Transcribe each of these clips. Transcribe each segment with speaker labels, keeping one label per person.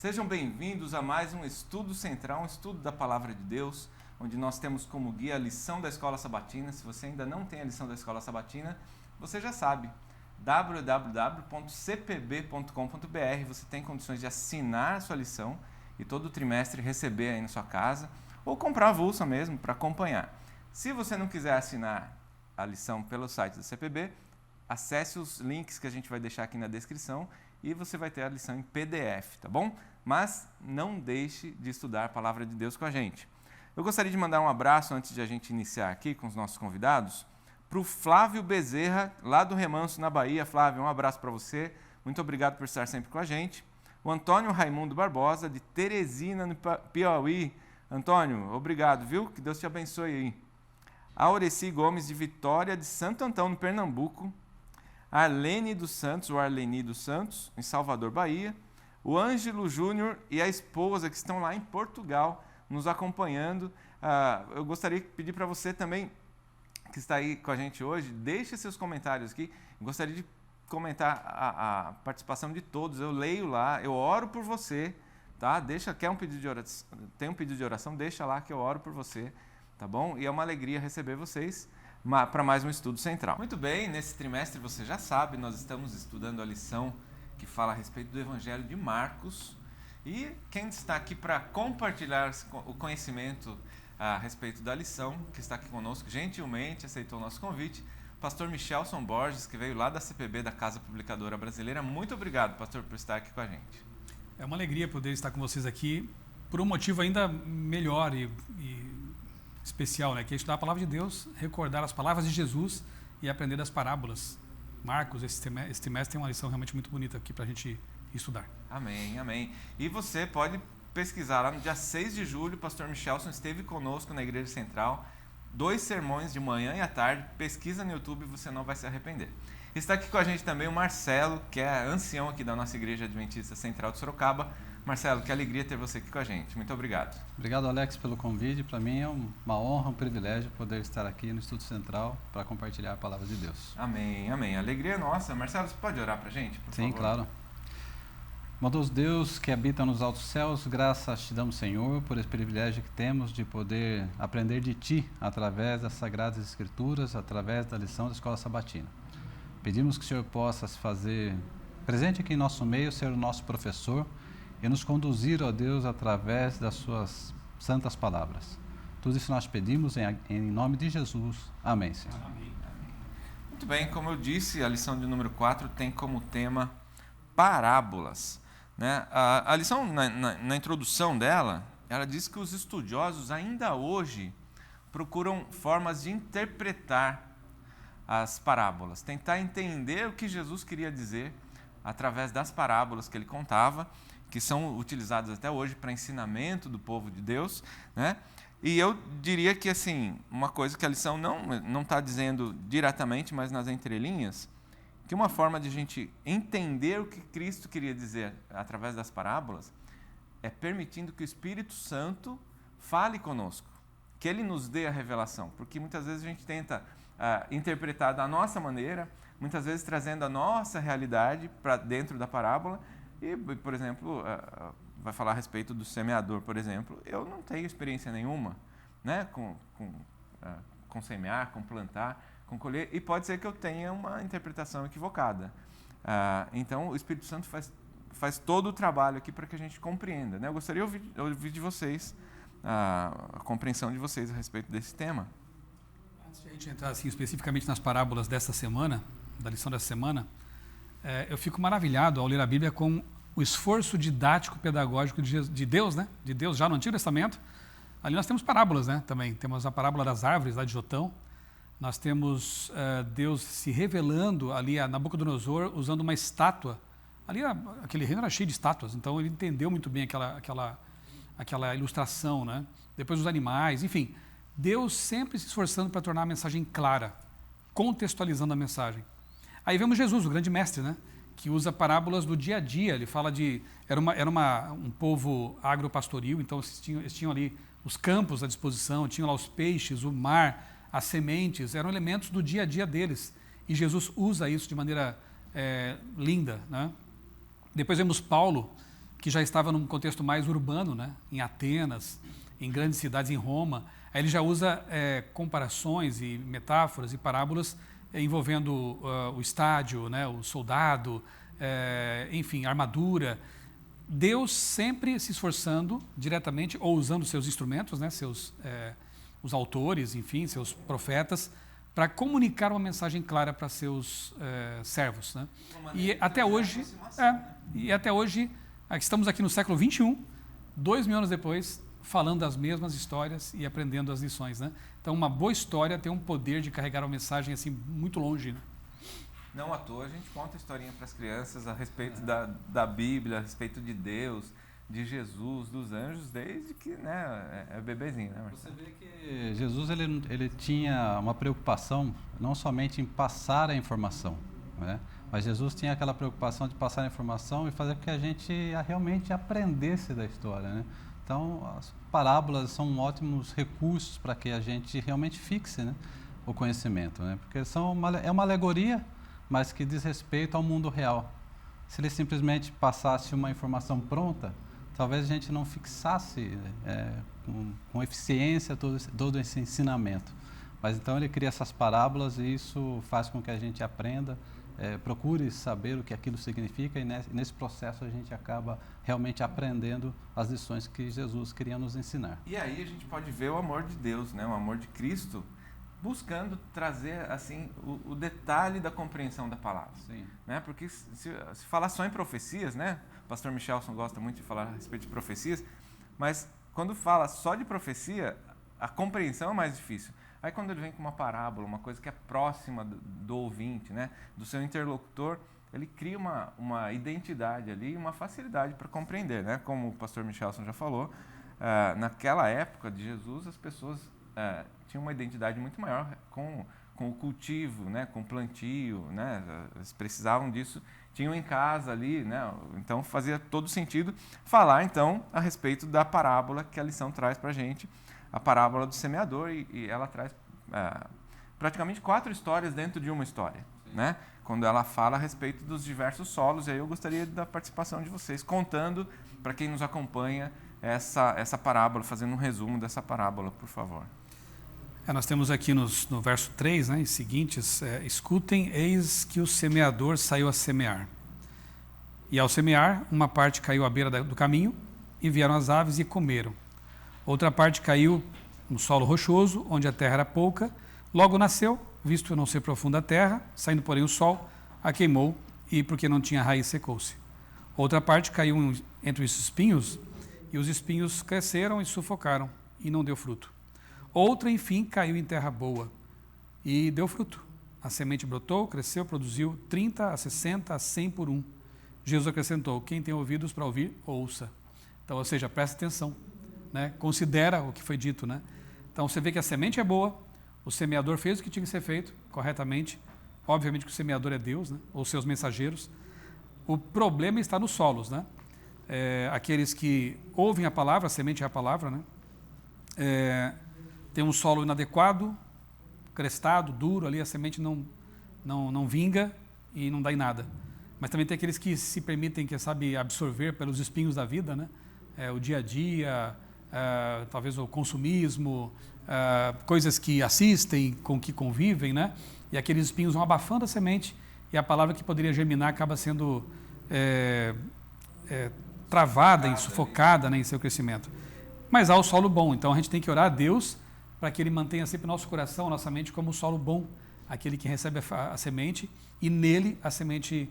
Speaker 1: Sejam bem-vindos a mais um estudo central, um estudo da Palavra de Deus, onde nós temos como guia a lição da Escola Sabatina. Se você ainda não tem a lição da Escola Sabatina, você já sabe, www.cpb.com.br. Você tem condições de assinar a sua lição e todo trimestre receber aí na sua casa, ou comprar a avulsa mesmo para acompanhar. Se você não quiser assinar a lição pelo site da CPB, acesse os links que a gente vai deixar aqui na descrição e você vai ter a lição em PDF, tá bom? Mas não deixe de estudar a Palavra de Deus com a gente. Eu gostaria de mandar um abraço, antes de a gente iniciar aqui com os nossos convidados, para o Flávio Bezerra, lá do Remanso, na Bahia. Flávio, um abraço para você. Muito obrigado por estar sempre com a gente. O Antônio Raimundo Barbosa, de Teresina, no Piauí. Antônio, obrigado, viu? Que Deus te abençoe aí. A Aureci Gomes, de Vitória de Santo Antão, no Pernambuco. A Arlene dos Santos, ou Arleni dos Santos, em Salvador, Bahia. O Ângelo Júnior e a esposa, que estão lá em Portugal, nos acompanhando. Eu gostaria de pedir para você também, que está aí com a gente hoje, deixe seus comentários aqui. Eu gostaria de comentar a participação de todos. Eu leio lá, eu oro por você, tá? Quer um pedido de oração? Tem um pedido de oração? Deixa lá que eu oro por você, tá bom? E é uma alegria receber vocês para mais um estudo central. Muito bem, nesse trimestre você já sabe, nós estamos estudando a lição que fala a respeito do Evangelho de Marcos. E quem está aqui para compartilhar o conhecimento a respeito da lição, que está aqui conosco, gentilmente aceitou o nosso convite, pastor Michelson Borges, que veio lá da CPB, da Casa Publicadora Brasileira. Muito obrigado, pastor, por estar aqui com a gente.
Speaker 2: É uma alegria poder estar com vocês aqui, por um motivo ainda melhor e especial, né? Que é estudar a Palavra de Deus, recordar as palavras de Jesus e aprender das parábolas. Marcos, esse trimestre tem uma lição realmente muito bonita aqui para a gente estudar.
Speaker 1: Amém, amém. E você pode pesquisar lá no dia 6 de julho, o pastor Michelson esteve conosco na Igreja Central, 2 sermões de manhã e à tarde. Pesquisa no YouTube, você não vai se arrepender. Está aqui com a gente também o Marcelo, que é ancião aqui da nossa Igreja Adventista Central de Sorocaba. Marcelo, que alegria ter você aqui com a gente. Muito obrigado.
Speaker 3: Obrigado, Alex, pelo convite. Para mim é uma honra, um privilégio poder estar aqui no Estudo Central para compartilhar a Palavra de Deus.
Speaker 1: Amém, amém. A alegria é nossa. Marcelo, você pode orar para a gente, por favor?
Speaker 3: Sim, claro. Bondoso Deus que habita nos altos céus, graças te damos, Senhor, por esse privilégio que temos de poder aprender de Ti através das Sagradas Escrituras, através da lição da Escola Sabatina. Pedimos que o Senhor possa se fazer presente aqui em nosso meio, ser o nosso professor e nos conduzir, ó Deus, através das suas santas palavras. Tudo isso nós pedimos em nome de Jesus. Amém, Senhor.
Speaker 1: Amém. Muito bem, como eu disse, a lição de número 4 tem como tema parábolas, né? A lição, na introdução dela, ela diz que os estudiosos ainda hoje procuram formas de interpretar as parábolas, tentar entender o que Jesus queria dizer através das parábolas que ele contava, que são utilizadas até hoje para ensinamento do povo de Deus, né? E eu diria que, assim, uma coisa que a lição não está dizendo diretamente, mas nas entrelinhas, que uma forma de a gente entender o que Cristo queria dizer através das parábolas é permitindo que o Espírito Santo fale conosco, que Ele nos dê a revelação, porque muitas vezes a gente tenta interpretar da nossa maneira, muitas vezes trazendo a nossa realidade para dentro da parábola. E, por exemplo, vai falar a respeito do semeador, por exemplo. Eu não tenho experiência nenhuma, né, com semear, com plantar, com colher, e pode ser que eu tenha uma interpretação equivocada. Então, o Espírito Santo faz todo o trabalho aqui para que a gente compreenda, né? Eu gostaria de ouvir de vocês a compreensão de vocês a respeito desse tema.
Speaker 2: Antes de a gente entrar assim, especificamente nas parábolas dessa semana, da lição dessa semana, eu fico maravilhado ao ler a Bíblia com o esforço didático pedagógico de Deus, né? De Deus já no Antigo Testamento. Ali nós temos parábolas, né? Também temos a parábola das árvores lá de Jotão. Nós temos Deus se revelando ali a Nabucodonosor usando uma estátua. Ali aquele reino era cheio de estátuas, então ele entendeu muito bem aquela ilustração, né? Depois os animais, enfim. Deus sempre se esforçando para tornar a mensagem clara, contextualizando a mensagem. Aí vemos Jesus, o grande mestre, né? Que usa parábolas do dia a dia. Ele fala de... Era um povo agropastoril, então eles tinham ali os campos à disposição, tinham lá os peixes, o mar, as sementes, eram elementos do dia a dia deles. E Jesus usa isso de maneira linda, né? Depois vemos Paulo que já estava num contexto mais urbano, né? Em Atenas, em grandes cidades, em Roma. Aí ele já usa comparações e metáforas e parábolas envolvendo o estádio, né? O soldado, enfim, armadura. Deus sempre se esforçando diretamente, ou usando seus instrumentos, né? Os autores, enfim, seus profetas, para comunicar uma mensagem clara para seus servos, né? E até hoje, estamos aqui no século XXI, 2000 anos depois, falando as mesmas histórias e aprendendo as lições, né? Então, uma boa história tem um poder de carregar uma mensagem assim muito longe, né?
Speaker 1: Não à toa a gente conta historinha para as crianças a respeito da Bíblia, a respeito de Deus, de Jesus, dos anjos, desde que, né, é bebezinho, né, Marcelo?
Speaker 3: Você vê que Jesus ele tinha uma preocupação não somente em passar a informação, né? Mas Jesus tinha aquela preocupação de passar a informação e fazer com que a gente realmente aprendesse da história, né? Então, as parábolas são ótimos recursos para que a gente realmente fixe, né, o conhecimento, né? Porque é uma alegoria, mas que diz respeito ao mundo real. Se ele simplesmente passasse uma informação pronta, talvez a gente não fixasse com eficiência todo esse ensinamento. Mas então ele cria essas parábolas e isso faz com que a gente aprenda, procure saber o que aquilo significa e nesse processo a gente acaba realmente aprendendo as lições que Jesus queria nos ensinar.
Speaker 1: E aí a gente pode ver o amor de Deus, né? O amor de Cristo, buscando trazer assim o detalhe da compreensão da palavra.
Speaker 3: Sim.
Speaker 1: Né? Porque se falar só em profecias, né? O pastor Michelson gosta muito de falar a respeito de profecias, mas quando fala só de profecia, a compreensão é mais difícil. Aí quando ele vem com uma parábola, uma coisa que é próxima do ouvinte, né? Do seu interlocutor, ele cria uma identidade ali, uma facilidade para compreender, né? Como o pastor Michelson já falou, naquela época de Jesus, as pessoas tinham uma identidade muito maior com o cultivo, né? Com o plantio, né? Eles precisavam disso, tinham em casa ali, né? Então fazia todo sentido falar então a respeito da parábola que a lição traz para a gente, a parábola do semeador, e ela traz praticamente 4 histórias dentro de uma história, né? Quando ela fala a respeito dos diversos solos. E aí eu gostaria da participação de vocês, contando para quem nos acompanha essa parábola, fazendo um resumo dessa parábola, por favor.
Speaker 2: Nós temos aqui no verso 3, né, e seguintes, escutem, eis que o semeador saiu a semear. E ao semear, uma parte caiu à beira do caminho, e vieram as aves e comeram. Outra parte caiu no solo rochoso, onde a terra era pouca, logo nasceu, visto não ser profunda a terra, saindo porém o sol, a queimou, e porque não tinha raiz, secou-se. Outra parte caiu entre os espinhos, e os espinhos cresceram e sufocaram, e não deu fruto. Outra, enfim, caiu em terra boa e deu fruto. A semente brotou, cresceu, produziu 30, a 60, a 100 por 1. Jesus acrescentou, quem tem ouvidos para ouvir, ouça. Então, ou seja, presta atenção, né? Considera o que foi dito, né? Então, você vê que a semente é boa, o semeador fez o que tinha que ser feito corretamente. Obviamente que o semeador é Deus, né? Ou seus mensageiros. O problema está nos solos, né? Aqueles que ouvem a palavra, a semente é a palavra, né? Tem um solo inadequado, crestado, duro, ali a semente não vinga e não dá em nada. Mas também tem aqueles que se permitem, que sabe, absorver pelos espinhos da vida, né? O dia a dia, talvez o consumismo, coisas que assistem, com que convivem, né? E aqueles espinhos vão abafando a semente e a palavra que poderia germinar acaba sendo travada e sufocada, né, em seu crescimento. Mas há o solo bom, então a gente tem que orar a Deus para que Ele mantenha sempre o nosso coração, a nossa mente como o solo bom, aquele que recebe a semente e nele a semente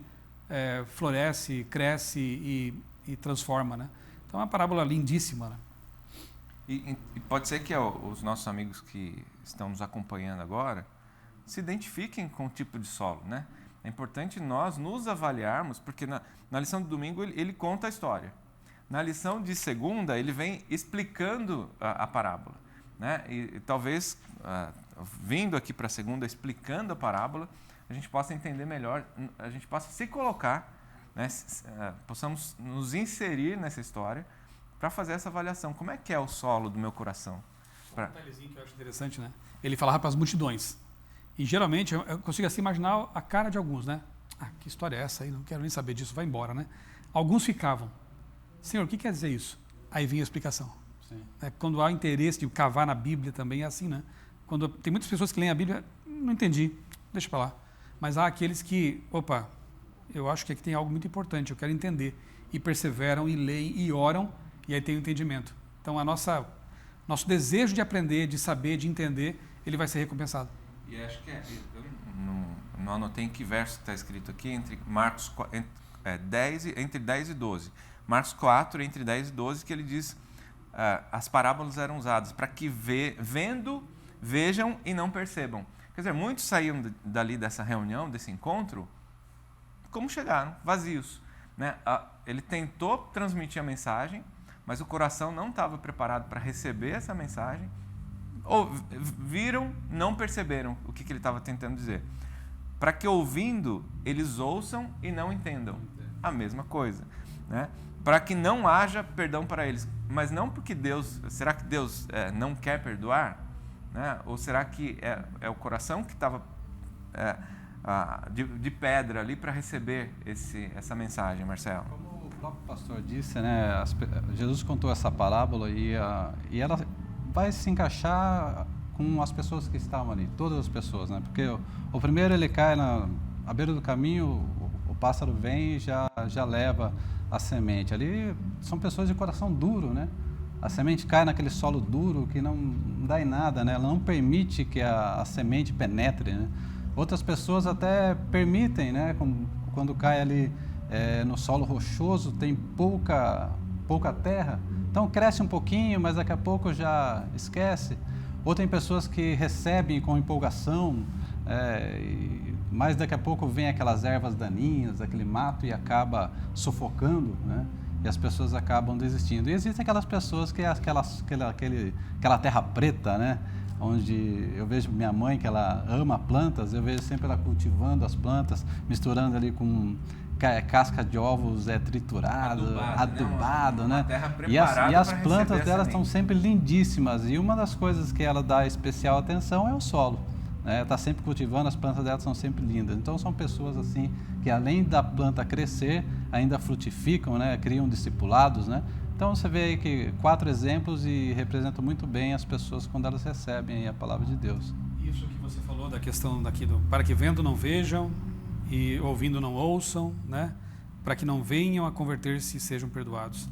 Speaker 2: floresce, cresce e transforma, né? Então é uma parábola lindíssima, né?
Speaker 1: E pode ser que os nossos amigos que estão nos acompanhando agora se identifiquem com o tipo de solo, né? É importante nós nos avaliarmos, porque na lição de domingo ele conta a história. Na lição de segunda ele vem explicando a parábola, né? E talvez, vindo aqui para a segunda, explicando a parábola, a gente possa entender melhor, a gente possa se colocar, né? Possamos nos inserir nessa história para fazer essa avaliação. Como é que é o solo do meu coração?
Speaker 2: Um detalhezinho que eu acho interessante, né? Ele falava para as multidões. E geralmente eu consigo assim imaginar a cara de alguns, né? Que história é essa aí? Não quero nem saber disso, vai embora, né? Alguns ficavam. Senhor, o que quer dizer isso? Aí vem a explicação.
Speaker 3: Sim.
Speaker 2: Quando há interesse de cavar na Bíblia também é assim, né? Quando tem muitas pessoas que leem a Bíblia, não entendi, deixa para lá. Mas há aqueles que, opa, eu acho que aqui tem algo muito importante, eu quero entender. E perseveram, e leem, e oram, e aí tem o entendimento. Então, nosso desejo de aprender, de saber, de entender, ele vai ser recompensado.
Speaker 1: E acho que eu não anotei em que verso está escrito aqui, entre 10 e 12. Marcos 4, entre 10 e 12, que ele diz, as parábolas eram usadas para que vejam e não percebam. Quer dizer, muitos saíam dali dessa reunião, desse encontro, como chegaram, vazios. Né? Ele tentou transmitir a mensagem, mas o coração não estava preparado para receber essa mensagem. Ou viram, não perceberam o que ele estava tentando dizer. Para que ouvindo, eles ouçam e não entendam. A mesma coisa. Né? Para que não haja perdão para eles. Mas não porque Deus... Será que Deus não quer perdoar? Né? Ou será que é o coração que estava de pedra ali para receber essa mensagem, Marcelo?
Speaker 3: Como o próprio pastor disse, né, Jesus contou essa parábola e ela vai se encaixar com as pessoas que estavam ali, todas as pessoas, né? Porque o primeiro ele cai à beira do caminho, o pássaro vem e já leva a semente. Ali são pessoas de coração duro, né? A semente cai naquele solo duro que não dá em nada, né? Ela não permite que a semente penetre, né? Outras pessoas até permitem, né? Quando cai ali no solo rochoso, tem pouca terra, então cresce um pouquinho, mas daqui a pouco já esquece. Ou tem pessoas que recebem com empolgação, mas daqui a pouco vem aquelas ervas daninhas, aquele mato e acaba sufocando, né? E as pessoas acabam desistindo. E existem aquelas pessoas que é aquela terra preta, né? Onde eu vejo minha mãe, que ela ama plantas, eu vejo sempre ela cultivando as plantas, misturando ali com casca de ovos adubado, né? E as plantas delas estão sempre lindíssimas. E uma das coisas que ela dá especial atenção é o solo. Está sempre cultivando, as plantas delas são sempre lindas. Então são pessoas assim que além da planta crescer, ainda frutificam, né? Criam discipulados, né? Então você vê aí que 4 exemplos e representam muito bem as pessoas quando elas recebem a palavra de Deus.
Speaker 2: Isso que você falou da questão daqui para que vendo não vejam e ouvindo não ouçam, né? Para que não venham a converter-se e sejam perdoados.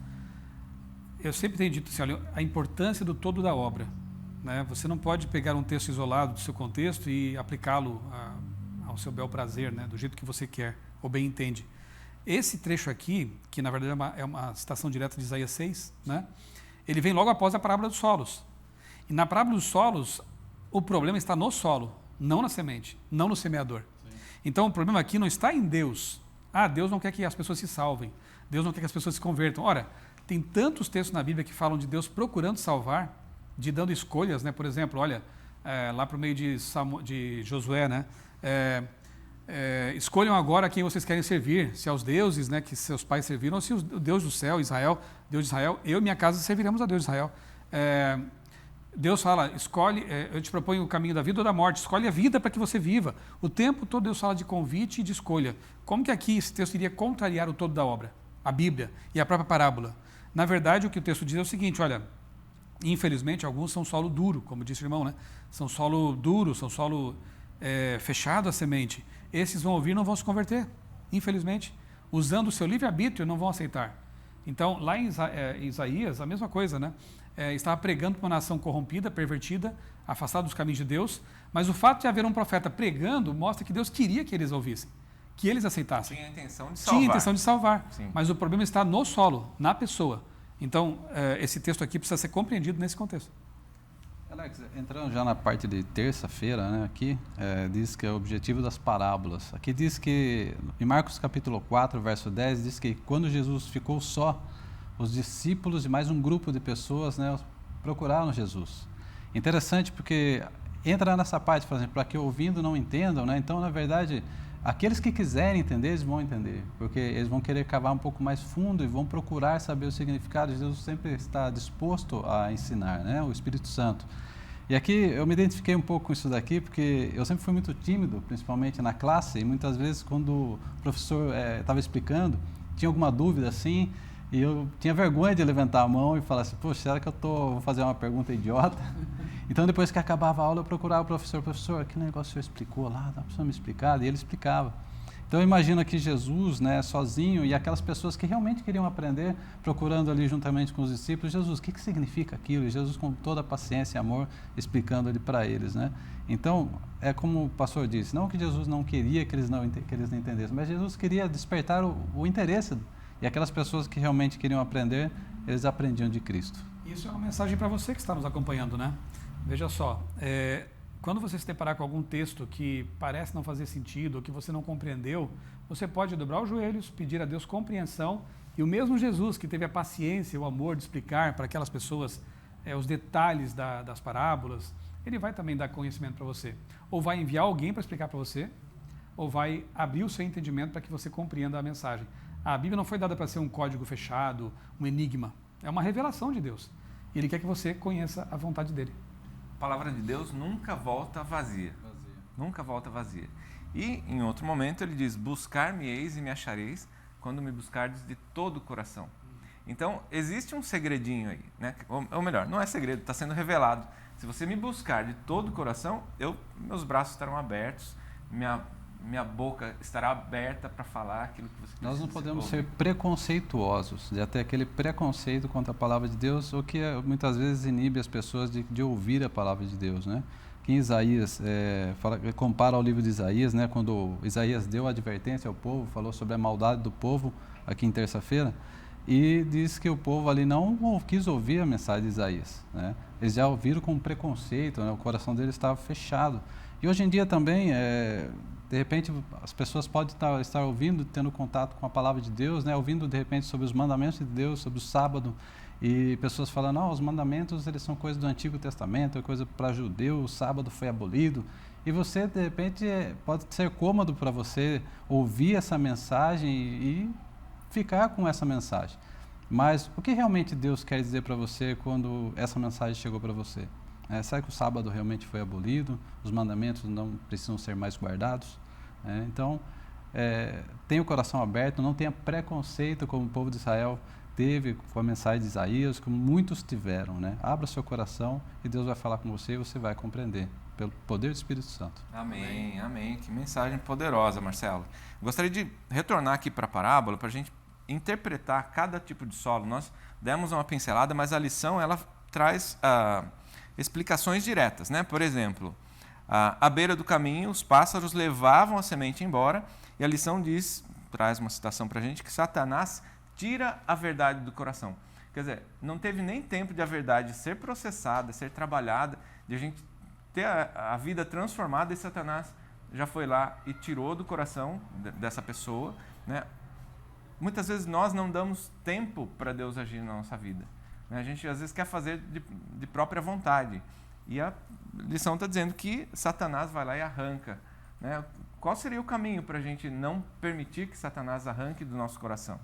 Speaker 2: Eu sempre tenho dito assim, olha, a importância do todo da obra. Né? Você não pode pegar um texto isolado do seu contexto e aplicá-lo ao seu bel prazer, né? Do jeito que você quer ou bem entende. Esse trecho aqui, que na verdade é uma citação direta de Isaías 6, né? Ele vem logo após a parábola dos solos. E na parábola dos solos, o problema está no solo, não na semente, não no semeador. Sim. Então o problema aqui não está em Deus. Deus não quer que as pessoas se salvem. Deus não quer que as pessoas se convertam. Ora, tem tantos textos na Bíblia que falam de Deus procurando salvar, de dando escolhas, né? Por exemplo, olha, lá para o meio de Josué, né? Escolham agora quem vocês querem servir, se aos deuses, né, que seus pais serviram, ou se o Deus do céu, Israel, Deus de Israel, eu e minha casa serviremos a Deus de Israel. Deus fala, escolhe, eu te proponho o caminho da vida ou da morte, escolhe a vida para que você viva. O tempo todo Deus fala de convite e de escolha. Como que aqui esse texto iria contrariar o todo da obra? A Bíblia e a própria parábola. Na verdade, o que o texto diz é o seguinte, olha, infelizmente alguns são solo duro, como disse o irmão, né? São solo duro, são solo fechado a semente. Esses vão ouvir e não vão se converter, infelizmente. Usando o seu livre-arbítrio, não vão aceitar. Então, lá em Isaías, a mesma coisa, né? Estava pregando para uma nação corrompida, pervertida, afastada dos caminhos de Deus, mas o fato de haver um profeta pregando mostra que Deus queria que eles ouvissem, que eles aceitassem.
Speaker 1: Tinha a intenção de salvar.
Speaker 2: Tinha a intenção de salvar,
Speaker 1: Sim.
Speaker 2: Mas o problema está no solo, na pessoa. Então, esse texto aqui precisa ser compreendido nesse contexto.
Speaker 3: Alex, entrando já na parte de terça-feira, né, aqui, diz que é o objetivo das parábolas. Aqui diz que, em Marcos capítulo 4, verso 10, diz que quando Jesus ficou só, os discípulos e mais um grupo de pessoas, né, procuraram Jesus. Interessante porque entra nessa parte, por exemplo, para que ouvindo não entendam, né? Então, na verdade, aqueles que quiserem entender, eles vão entender, porque eles vão querer cavar um pouco mais fundo e vão procurar saber o significado. Jesus sempre está disposto a ensinar, né? O Espírito Santo. E aqui eu me identifiquei um pouco com isso daqui, porque eu sempre fui muito tímido, principalmente na classe, e muitas vezes quando o professor estava explicando, tinha alguma dúvida assim, E eu tinha vergonha de levantar a mão e falar assim, poxa, será que vou fazer uma pergunta idiota? Então, depois que acabava a aula, eu procurava o professor, aquele negócio que o senhor explicou lá, dá para o senhor me explicar? E ele explicava. Então, eu imagino aqui Jesus, né, sozinho, e aquelas pessoas que realmente queriam aprender, procurando ali juntamente com os discípulos, Jesus, o que significa aquilo? E Jesus, com toda a paciência e amor, explicando ali para eles, né? Então, é como o pastor disse, não que Jesus não queria que eles não entendessem, mas Jesus queria despertar o interesse. E aquelas pessoas que realmente queriam aprender, eles aprendiam de Cristo.
Speaker 2: Isso é uma mensagem para você que está nos acompanhando, né? Veja só, quando você se deparar com algum texto que parece não fazer sentido, ou que você não compreendeu, você pode dobrar os joelhos, pedir a Deus compreensão, e o mesmo Jesus que teve a paciência, o amor de explicar para aquelas pessoas os detalhes das parábolas, ele vai também dar conhecimento para você. Ou vai enviar alguém para explicar para você, ou vai abrir o seu entendimento para que você compreenda a mensagem. A Bíblia não foi dada para ser um código fechado, um enigma. É uma revelação de Deus. E Ele quer que você conheça a vontade dEle.
Speaker 1: A palavra de Deus nunca volta vazia. Nunca volta vazia. E, em outro momento, ele diz, buscar-me-eis e me achareis, quando me buscardes de todo o coração. Então, existe um segredinho aí, né? Ou melhor, não é segredo, está sendo revelado. Se você me buscar de todo o coração, meus braços estarão abertos, minha boca estará aberta para falar aquilo que você precisa.
Speaker 3: Nós não podemos ser preconceituosos, de ter aquele preconceito contra a palavra de Deus, o que muitas vezes inibe as pessoas de ouvir a palavra de Deus, né? Que em Isaías, compara ao livro de Isaías, né? Quando Isaías deu a advertência ao povo, falou sobre a maldade do povo, aqui em terça-feira, e diz que o povo ali não quis ouvir a mensagem de Isaías, né? Eles já ouviram com preconceito, né? O coração deles estava fechado. E hoje em dia também, de repente, as pessoas podem estar ouvindo, tendo contato com a palavra de Deus, né? Ouvindo, de repente, sobre os mandamentos de Deus, sobre o sábado, e pessoas falando, não, os mandamentos eles são coisa do Antigo Testamento, é coisa para judeu, o sábado foi abolido. E você, de repente, pode ser cômodo para você ouvir essa mensagem e ficar com essa mensagem. Mas o que realmente Deus quer dizer para você quando essa mensagem chegou para você? Será que o sábado realmente foi abolido? Os mandamentos não precisam ser mais guardados? Então, tenha o coração aberto, não tenha preconceito como o povo de Israel teve com a mensagem de Isaías, como muitos tiveram, né? Abra seu coração e Deus vai falar com você e você vai compreender, pelo poder do Espírito Santo.
Speaker 1: Amém, amém. Que mensagem poderosa, Marcelo. Gostaria de retornar aqui para a parábola, para a gente interpretar cada tipo de solo. Nós demos uma pincelada, mas a lição ela traz explicações diretas, né? Por exemplo, à beira do caminho, os pássaros levavam a semente embora, e a lição traz uma citação para a gente, que Satanás tira a verdade do coração. Quer dizer, não teve nem tempo de a verdade ser processada, ser trabalhada, de a gente ter a vida transformada, e Satanás já foi lá e tirou do coração dessa pessoa, né? Muitas vezes nós não damos tempo para Deus agir na nossa vida. A gente às vezes quer fazer de própria vontade. E a lição está dizendo que Satanás vai lá e arranca, né? Qual seria o caminho para a gente não permitir que Satanás arranque do nosso coração,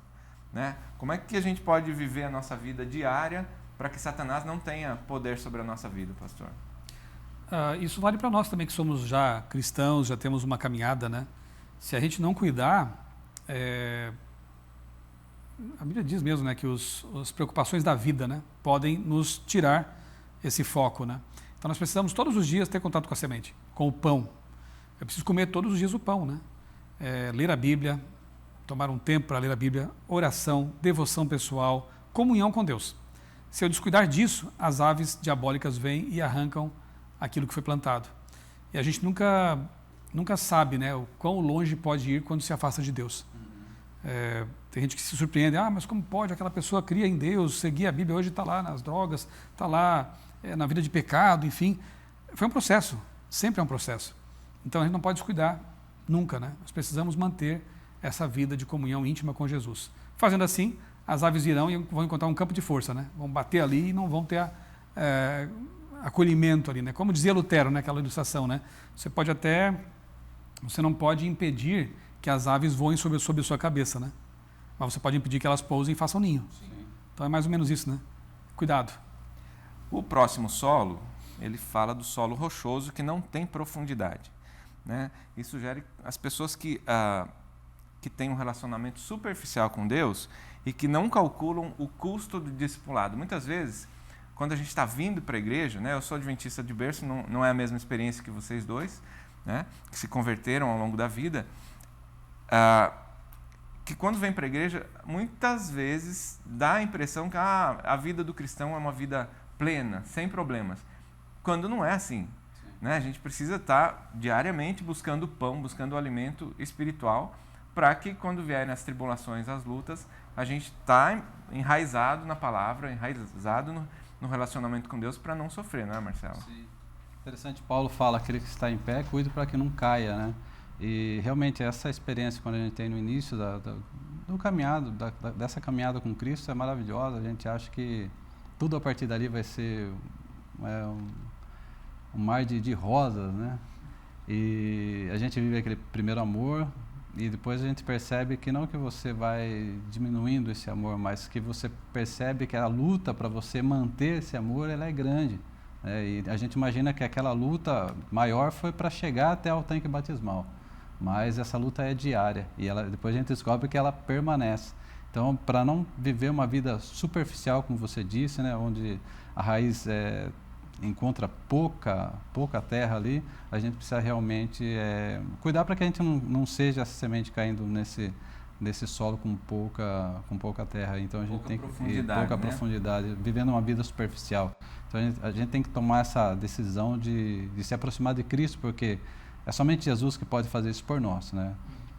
Speaker 1: né? Como é que a gente pode viver a nossa vida diária para que Satanás não tenha poder sobre a nossa vida, pastor?
Speaker 2: Isso vale para nós também, que somos já cristãos, já temos uma caminhada, né? Se a gente não cuidar, a Bíblia diz mesmo, né, que as preocupações da vida, né, podem nos tirar esse foco, né? Então nós precisamos todos os dias ter contato com a semente, com o pão. Eu preciso comer todos os dias o pão, né? Ler a Bíblia, tomar um tempo para ler a Bíblia, oração, devoção pessoal, comunhão com Deus. Se eu descuidar disso, as aves diabólicas vêm e arrancam aquilo que foi plantado. E a gente nunca sabe, né, o quão longe pode ir quando se afasta de Deus. Tem gente que se surpreende, mas como pode? Aquela pessoa cria em Deus, seguir a Bíblia, hoje está lá nas drogas, está lá na vida de pecado, enfim. Foi um processo, sempre é um processo. Então a gente não pode descuidar nunca, né? Nós precisamos manter essa vida de comunhão íntima com Jesus. Fazendo assim, as aves irão e vão encontrar um campo de força, né? Vão bater ali e não vão ter acolhimento ali, né? Como dizia Lutero, né? Aquela ilustração, né? Você não pode impedir que as aves voem sobre sua cabeça, né? Mas você pode impedir que elas pousem e façam ninho. Sim. Então é mais ou menos isso, né? Cuidado.
Speaker 1: O próximo solo, ele fala do solo rochoso que não tem profundidade, né? E sugere as pessoas que que têm um relacionamento superficial com Deus e que não calculam o custo do discipulado. Muitas vezes, quando a gente está vindo para a igreja, né, eu sou adventista de berço, não é a mesma experiência que vocês dois, né, que se converteram ao longo da vida, que quando vem para a igreja, muitas vezes dá a impressão que a vida do cristão é uma vida plena, sem problemas, quando não é assim. Né? A gente precisa estar diariamente buscando pão, buscando o alimento espiritual, para que quando vierem as tribulações, as lutas, a gente está enraizado na palavra, enraizado no relacionamento com Deus para não sofrer, não é, Marcelo?
Speaker 3: Sim. Interessante, Paulo fala, aquele que está em pé, cuide para que não caia, né? E realmente essa experiência quando a gente tem no início do caminhado, dessa caminhada com Cristo é maravilhosa. A gente acha que tudo a partir dali vai ser um mar de rosas, né? E a gente vive aquele primeiro amor e depois a gente percebe que não que você vai diminuindo esse amor, mas que você percebe que a luta para você manter esse amor, ela é grande. E a gente imagina que aquela luta maior foi para chegar até o tanque batismal. Mas essa luta é diária e depois a gente descobre que ela permanece. Então, para não viver uma vida superficial, como você disse, né, onde a raiz encontra pouca terra ali, a gente precisa realmente cuidar para que a gente não seja essa semente caindo nesse solo com pouca terra. Então a gente tem pouca profundidade, vivendo uma vida superficial. Então a gente tem que tomar essa decisão de se aproximar de Cristo, porque é somente Jesus que pode fazer isso por nós, né?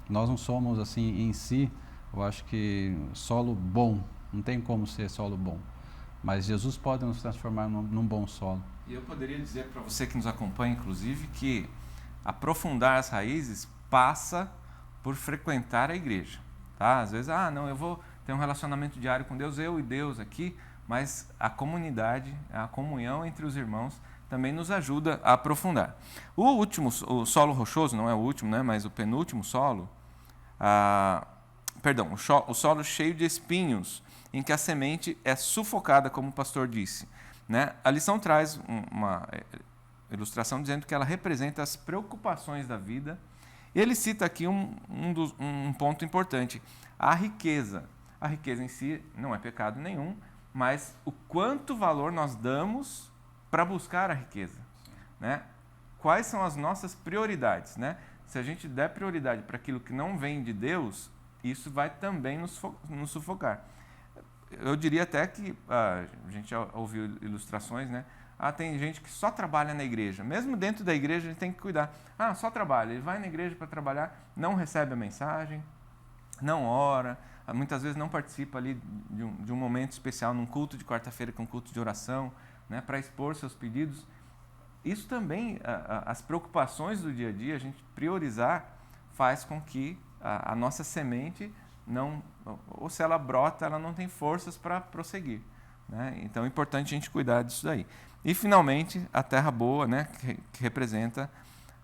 Speaker 3: Nós não somos assim em si, eu acho que solo bom, não tem como ser solo bom. Mas Jesus pode nos transformar num bom solo.
Speaker 1: E eu poderia dizer para você que nos acompanha, inclusive, que aprofundar as raízes passa por frequentar a igreja. Tá? Às vezes, eu vou ter um relacionamento diário com Deus, eu e Deus aqui, mas a comunidade, a comunhão entre os irmãos também nos ajuda a aprofundar. O solo rochoso, não é o último, né, mas o penúltimo solo, o solo cheio de espinhos, em que a semente é sufocada, como o pastor disse. Né? A lição traz uma ilustração dizendo que ela representa as preocupações da vida. Ele cita aqui um ponto importante, a riqueza. A riqueza em si não é pecado nenhum, mas o quanto valor nós damos para buscar a riqueza. Né? Quais são as nossas prioridades? Né? Se a gente der prioridade para aquilo que não vem de Deus, isso vai também nos sufocar. Eu diria até que, a gente já ouviu ilustrações, né? Tem gente que só trabalha na igreja. Mesmo dentro da igreja, a gente tem que cuidar. Só trabalha. Ele vai na igreja para trabalhar, não recebe a mensagem, não ora, muitas vezes não participa ali de um momento especial, num culto de quarta-feira, que é um culto de oração, né, para expor seus pedidos. Isso também, as preocupações do dia a dia, a gente priorizar, faz com que a nossa semente ou se ela brota, ela não tem forças para prosseguir. Né? Então é importante a gente cuidar disso daí. E finalmente a terra boa, né, que representa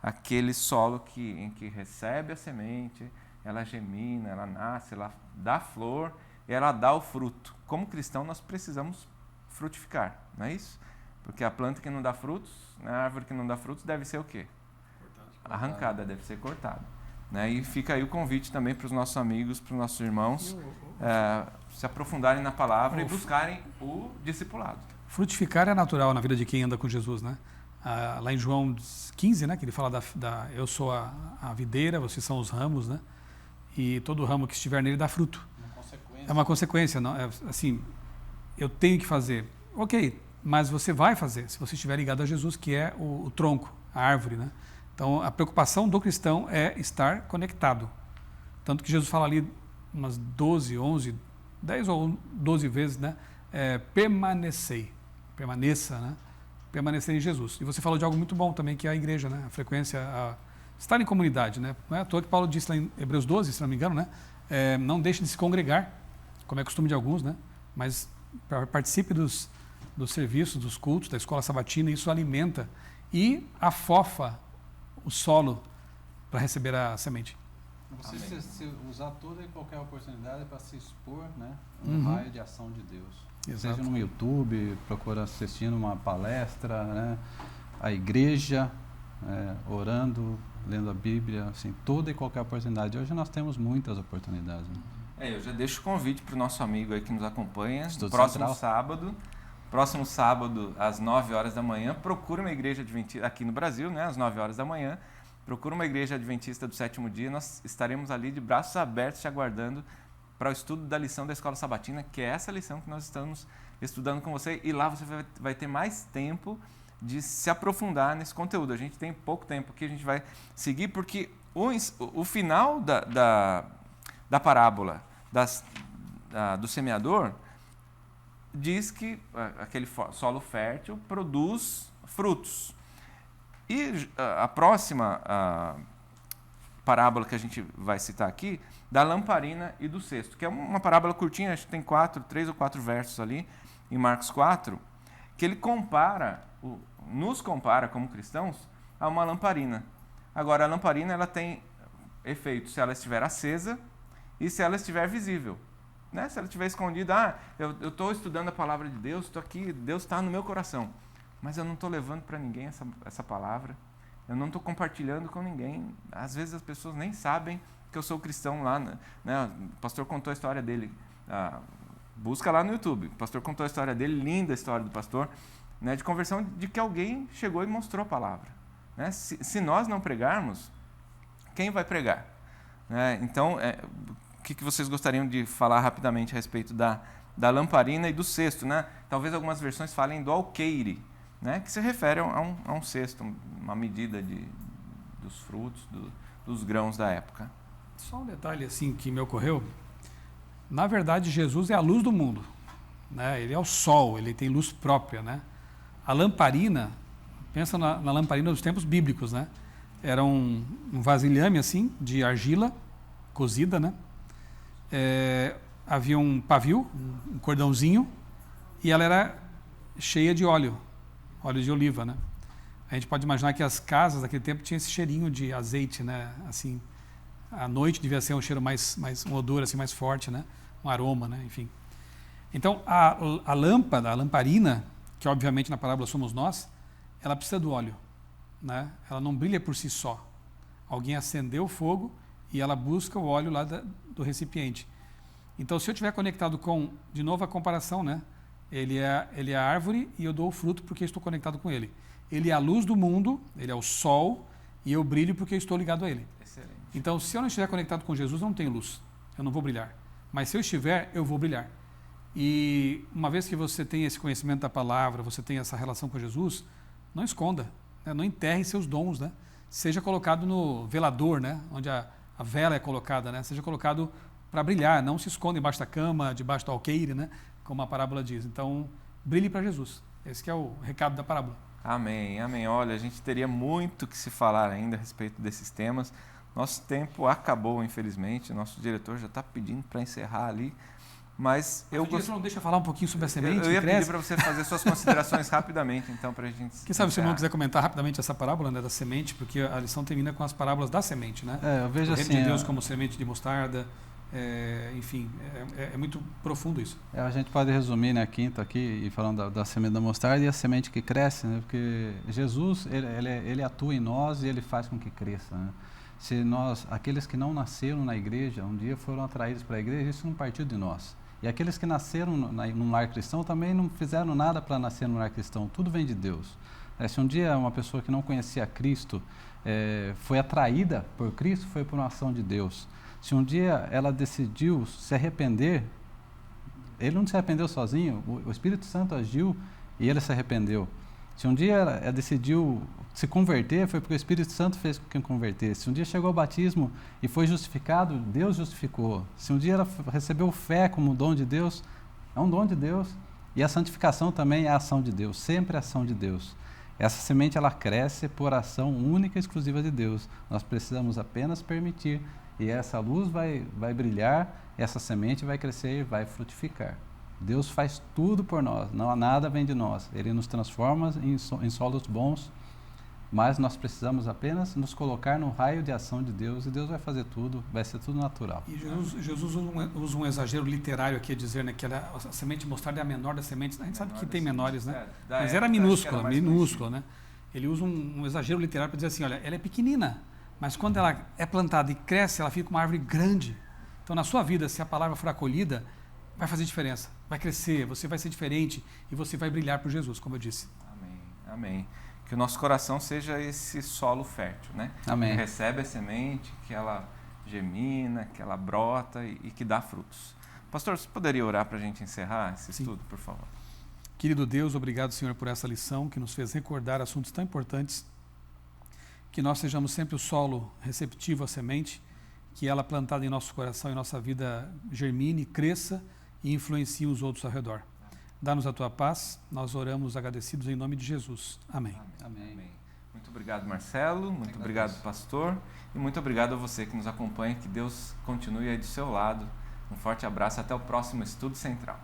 Speaker 1: aquele solo em que recebe a semente, ela germina, ela nasce, ela dá flor, ela dá o fruto. Como cristão nós precisamos frutificar, não é isso? Porque a planta que não dá frutos, a árvore que não dá frutos deve ser o quê? Arrancada, deve ser cortada. Né? E fica aí o convite também para os nossos amigos, para os nossos irmãos se aprofundarem na palavra e buscarem o discipulado.
Speaker 2: Frutificar é natural na vida de quem anda com Jesus, né? Lá em João 15, né, que ele fala eu sou a videira, vocês são os ramos, né? E todo ramo que estiver nele dá fruto. É uma consequência, não? Assim, eu tenho que fazer. Ok, mas você vai fazer se você estiver ligado a Jesus, que é o tronco, a árvore, né? Então, a preocupação do cristão é estar conectado. Tanto que Jesus fala ali umas 10 ou 12 vezes, né? Permaneça, né? Permanecer em Jesus. E você falou de algo muito bom também, que é a igreja, né? A frequência, estar em comunidade, né? Não é à toa que Paulo disse lá em Hebreus 12, se não me engano, né? Não deixe de se congregar, como é costume de alguns, né? Mas participe dos serviços, dos cultos, da escola sabatina, isso alimenta e afofa o solo para receber a semente.
Speaker 3: Você se usar toda e qualquer oportunidade para se expor, né, no raio de ação de Deus.
Speaker 2: Exato.
Speaker 3: Seja no YouTube, procura assistindo uma palestra, né, a igreja, orando, lendo a Bíblia, assim, toda e qualquer oportunidade. Hoje nós temos muitas oportunidades. Né?
Speaker 1: Eu já deixo o convite para o nosso amigo aí que nos acompanha,
Speaker 3: Estudo
Speaker 1: próximo
Speaker 3: Central.
Speaker 1: sábado, às 9 horas da manhã, procura uma igreja adventista, aqui no Brasil, né, às 9 horas da manhã, procura uma igreja adventista do sétimo dia, nós estaremos ali de braços abertos te aguardando para o estudo da lição da Escola Sabatina, que é essa lição que nós estamos estudando com você, e lá você vai ter mais tempo de se aprofundar nesse conteúdo. A gente tem pouco tempo que a gente vai seguir, porque o final da parábola do semeador diz que aquele solo fértil produz frutos. E a próxima parábola que a gente vai citar aqui, da lamparina e do cesto, que é uma parábola curtinha, acho que tem 3 ou 4 versos ali, em Marcos 4, que ele nos compara como cristãos a uma lamparina. Agora, a lamparina ela tem efeito se ela estiver acesa e se ela estiver visível. Né? Se ela estiver escondida, eu estou estudando a palavra de Deus, estou aqui, Deus está no meu coração, mas eu não estou levando para ninguém essa palavra, eu não estou compartilhando com ninguém. Às vezes as pessoas nem sabem que eu sou cristão lá. Né? O pastor contou a história dele, busca lá no YouTube, o pastor contou a história dele, linda a história do pastor, né, de conversão, de que alguém chegou e mostrou a palavra. Né? Se nós não pregarmos, quem vai pregar? Né? Então, o que vocês gostariam de falar rapidamente a respeito da lamparina e do cesto? Né? Talvez algumas versões falem do alqueire, né, que se refere a um cesto, uma medida dos frutos, dos grãos da época.
Speaker 2: Só um detalhe assim que me ocorreu. Na verdade, Jesus é a luz do mundo. Né? Ele é o sol, ele tem luz própria. Né? A lamparina, pensa na lamparina dos tempos bíblicos. Né? Era um vasilhame assim, de argila cozida. Né? Havia um pavio, um cordãozinho, e ela era cheia de óleo de oliva, né? A gente pode imaginar que as casas daquele tempo tinham esse cheirinho de azeite, né? Assim, à noite devia ser um cheiro um odor assim mais forte, né? Um aroma, né? Enfim. Então, a lâmpada, a lamparina, que obviamente na parábola somos nós, ela precisa do óleo, né? Ela não brilha por si só. Alguém acendeu o fogo e ela busca o óleo lá do recipiente. Então, se eu estiver conectado de novo a comparação, né? Ele é a árvore e eu dou o fruto porque estou conectado com ele. Ele é a luz do mundo, ele é o sol e eu brilho porque eu estou ligado a ele.
Speaker 1: Excelente.
Speaker 2: Então, se eu não estiver conectado com Jesus, eu não tenho luz, eu não vou brilhar. Mas se eu estiver, eu vou brilhar. E uma vez que você tem esse conhecimento da palavra, você tem essa relação com Jesus, não esconda, né? Não enterre seus dons, né? Seja colocado no velador, né? Onde a vela é colocada, né? Seja colocado para brilhar, não se esconda embaixo da cama, debaixo do alqueire, né? Como a parábola diz. Então, brilhe para Jesus. Esse que é o recado da parábola.
Speaker 1: Amém, amém. Olha, a gente teria muito que se falar ainda a respeito desses temas. Nosso tempo acabou, infelizmente. Nosso diretor já está pedindo para encerrar ali. Mas
Speaker 2: eu gostaria... não deixa falar um pouquinho sobre a semente?
Speaker 1: Eu ia pedir para você fazer suas considerações rapidamente, então, para a gente...
Speaker 2: Quem sabe se o irmão quiser comentar rapidamente essa parábola, né, da semente, porque a lição termina com as parábolas da semente, né?
Speaker 3: Eu vejo
Speaker 2: o reino
Speaker 3: assim...
Speaker 2: de Deus como semente de mostarda... enfim, é muito profundo isso.
Speaker 3: A gente pode resumir na quinta aqui, e falando da semente da mostarda e a semente que cresce, né? Porque Jesus, ele atua em nós e ele faz com que cresça. Né? Se aqueles que não nasceram na igreja, um dia foram atraídos para a igreja, isso não partiu de nós. E aqueles que nasceram num lar cristão também não fizeram nada para nascer num lar cristão, tudo vem de Deus. Se um dia uma pessoa que não conhecia Cristo foi atraída por Cristo, foi por uma ação de Deus. Se um dia ela decidiu se arrepender, ele não se arrependeu sozinho, o Espírito Santo agiu e ele se arrependeu. Se um dia ela decidiu se converter, foi porque o Espírito Santo fez com que convertesse. Se um dia chegou ao batismo e foi justificado, Deus justificou. Se um dia ela recebeu fé como um dom de Deus, é um dom de Deus. E a santificação também é a ação de Deus, sempre a ação de Deus. Essa semente ela cresce por ação única e exclusiva de Deus. Nós precisamos apenas permitir. E essa luz vai brilhar, essa semente vai crescer e vai frutificar. Deus faz tudo por nós, não nada vem de nós. Ele nos transforma em solos bons, mas nós precisamos apenas nos colocar no raio de ação de Deus e Deus vai fazer tudo, vai ser tudo natural.
Speaker 2: E Jesus usa um exagero literário aqui a dizer, né, que a semente de mostarda é a menor das sementes. A gente sabe que tem menores, né? Mas era minúscula, né? ele usa um exagero literário para dizer assim, olha, ela é pequenina, mas quando ela é plantada e cresce, ela fica uma árvore grande. Então, na sua vida, se a palavra for acolhida, vai fazer diferença, vai crescer, você vai ser diferente e você vai brilhar por Jesus, como eu disse.
Speaker 1: Amém, amém. Que o nosso coração seja esse solo fértil, né?
Speaker 3: Amém.
Speaker 1: Que recebe a semente, que ela germina, que ela brota e que dá frutos. Pastor, você poderia orar para a gente encerrar esse
Speaker 2: Sim.
Speaker 1: estudo, por favor?
Speaker 2: Querido Deus, obrigado, Senhor, por essa lição que nos fez recordar assuntos tão importantes, que nós sejamos sempre o solo receptivo à semente, que ela plantada em nosso coração e nossa vida germine, cresça e influencie os outros ao redor. Dá-nos a tua paz, nós oramos agradecidos em nome de Jesus. Amém.
Speaker 3: Amém.
Speaker 1: Muito obrigado, Marcelo, muito obrigado, pastor, e muito obrigado a você que nos acompanha, que Deus continue aí do seu lado. Um forte abraço, até o próximo Estudo Central.